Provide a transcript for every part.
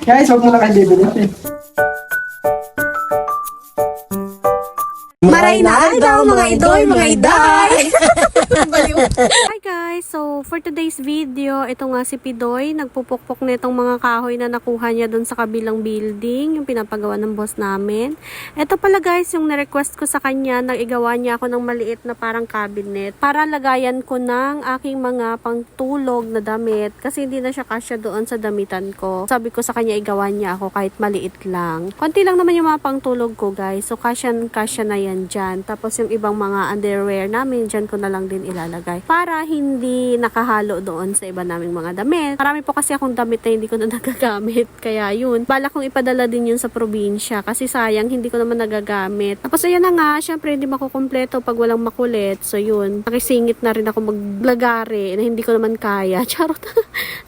Guys, huwag mo na kayo bibili. Maray na daw mga idoy, mga iday. Hi guys! So, for today's video, ito nga si Pidoy, nagpupukpok na itong mga kahoy na nakuha niya dun sa kabilang building, yung pinapagawa ng boss namin. Ito pala guys, yung na-request ko sa kanya, nag-igawa niya ako ng maliit na parang cabinet para lagayan ko ng aking mga pangtulog na damit kasi hindi na siya kasya doon sa damitan ko. Sabi ko sa kanya, igawa niya ako kahit maliit lang. Konti lang naman yung mga pangtulog ko guys, so kasya na yan dyan. Tapos yung ibang mga underwear namin, dyan ko na lang din ilalagay para hindi nakahalo doon sa iba naming mga damit. Marami po kasi akong damit na hindi ko na nagagamit. Kaya yun, balak kong ipadala din yun sa probinsya kasi sayang hindi ko naman nagagamit. Tapos ayan na nga, syempre hindi makukumpleto pag walang makulit. So yun, nakisingit na rin ako maglagari na hindi ko naman kaya. Charot.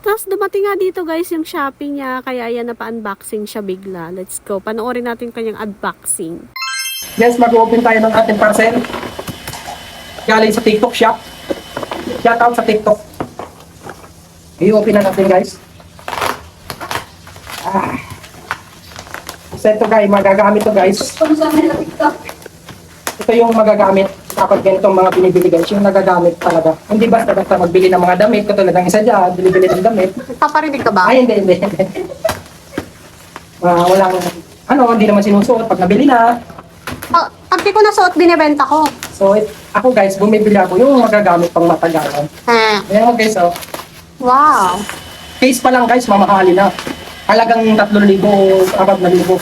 Tapos dumating nga dito guys yung Shopee niya, kaya ayan napa-unboxing siya bigla. Let's go. Panoorin natin kanyang unboxing. Yes, mag-open tayo ng ating parcel. Galing sa TikTok shop. Shout out sa TikTok. I-open na natin guys. So ito guys, magagamit to guys. Ito yung magagamit. Dapat ganitong mga binibili guys. Yung nagagamit talaga. Hindi basta magbili ng mga damit. Katulad ng isa dyan, bili-bili ng damit. Paparinig ka ba? Ay, hindi. Walang, hindi naman sinusuot pag nabili na. Pag di ko nasuot, binibenta ko. So, ako guys, bumibili ako yung magagamit pang matagalan. Ayan mo guys, oh. Wow. Case pa lang guys, mamahalin na. Halagang 3,000 o 4,000.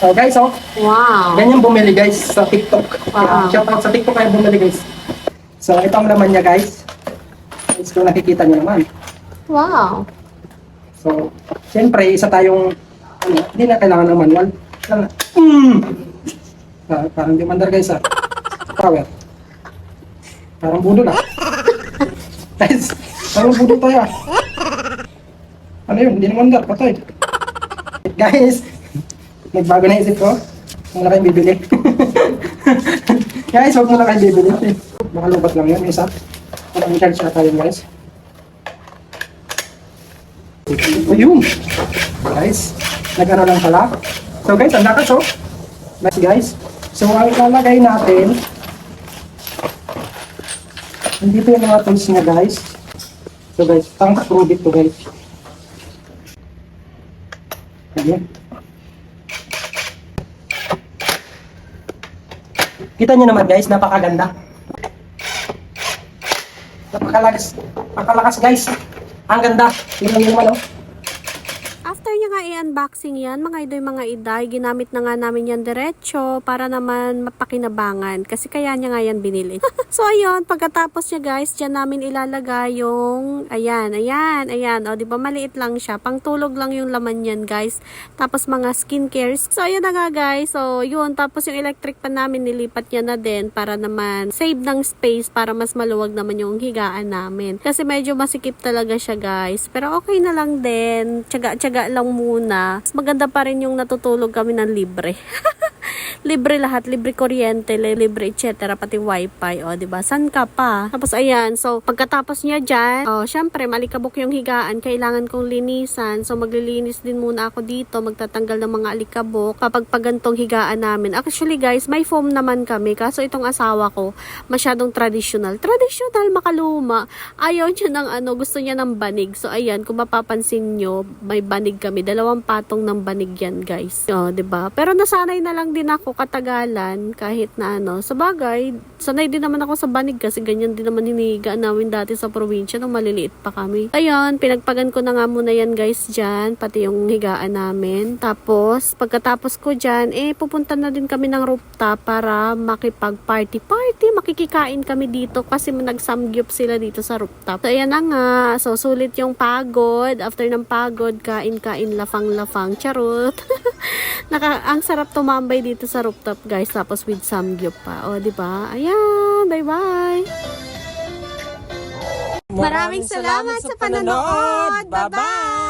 So guys, oh. Wow. Ganyan bumili guys sa TikTok. Wow. Shout out sa TikTok kayo bumili guys. So, ito ang laman niya guys. Guys, kung nakikita niyo naman. Wow. So, siyempre, isa tayong, hindi na kailangan ng manual. Parang di mandar guys Power. Parang budo na. Guys, parang budo tayo Ano yun? Hindi na mandar, patay. Guys, nagbago na isip ko. Huwag na kayong bibili. Guys, huwag na kayong bibili. Makalubat lang yun, isa. Parang charge na tayo guys. Ayun. Guys, nag-ano lang pala. So guys, ang lakas oh. Nice guys. So ang ilalagay natin, dito yung mga tools niya guys. So guys, pang-prove it to guys. Ayan. Kita nyo naman guys, napakaganda. Napakalakas guys. Ang ganda. Tingnan nyo naman oh. After niya nga i-unboxing yan, mga idoy, mga iday, ginamit na nga namin yan diretso para naman mapakinabangan. Kasi kaya niya nga yan binili. So, ayun, pagkatapos niya guys, dyan namin ilalagay yung, ayan. O, di ba maliit lang siya. Pangtulog lang yung laman yan guys. Tapos mga skincares. So, ayun na nga guys. So, yun. Tapos yung electric pan namin, nilipat niya na din para naman save ng space para mas maluwag naman yung higaan namin. Kasi medyo masikip talaga siya guys. Pero okay na lang din. Tiyaga lang muna. Mas maganda pa rin yung natutulog kami ng libre. Libre lahat, libre kuryente, libre etc. Pati wifi, o, diba? San ka pa? Tapos, ayan, so, pagkatapos niya dyan, syempre, malikabok yung higaan, kailangan kong linisan. So, maglilinis din muna ako dito, magtatanggal ng mga alikabok, kapag pagantong higaan namin. Actually, guys, may foam naman kami, kaso itong asawa ko, masyadong traditional, makaluma. Ayaw niya ng gusto niya ng banig. So, ayan, kung mapapansin nyo, may banig kami, 2 patong ng banig yan, guys. O, diba? Pero nasanay na lang din ako katagalan kahit na sa bagay, sanay din naman ako sa banig kasi ganyan din naman hinihigaan namin dati sa probinsya nung maliliit pa kami. Ayun, pinagpagan ko na nga muna yan guys dyan, pati yung higaan namin. Tapos, pagkatapos ko dyan, pupunta na din kami ng rooftop para makipag-party, makikikain kami dito kasi nag-samgyup sila dito sa rooftop. So, ayan na nga, so sulit yung pagod, after ng pagod, kain, lafang-lafang, charot. Ang sarap tumambay dito sa rooftop guys, tapos with samgyup pa. O, diba? Ayan, bye-bye! Maraming salamat sa panonood. Bye-bye!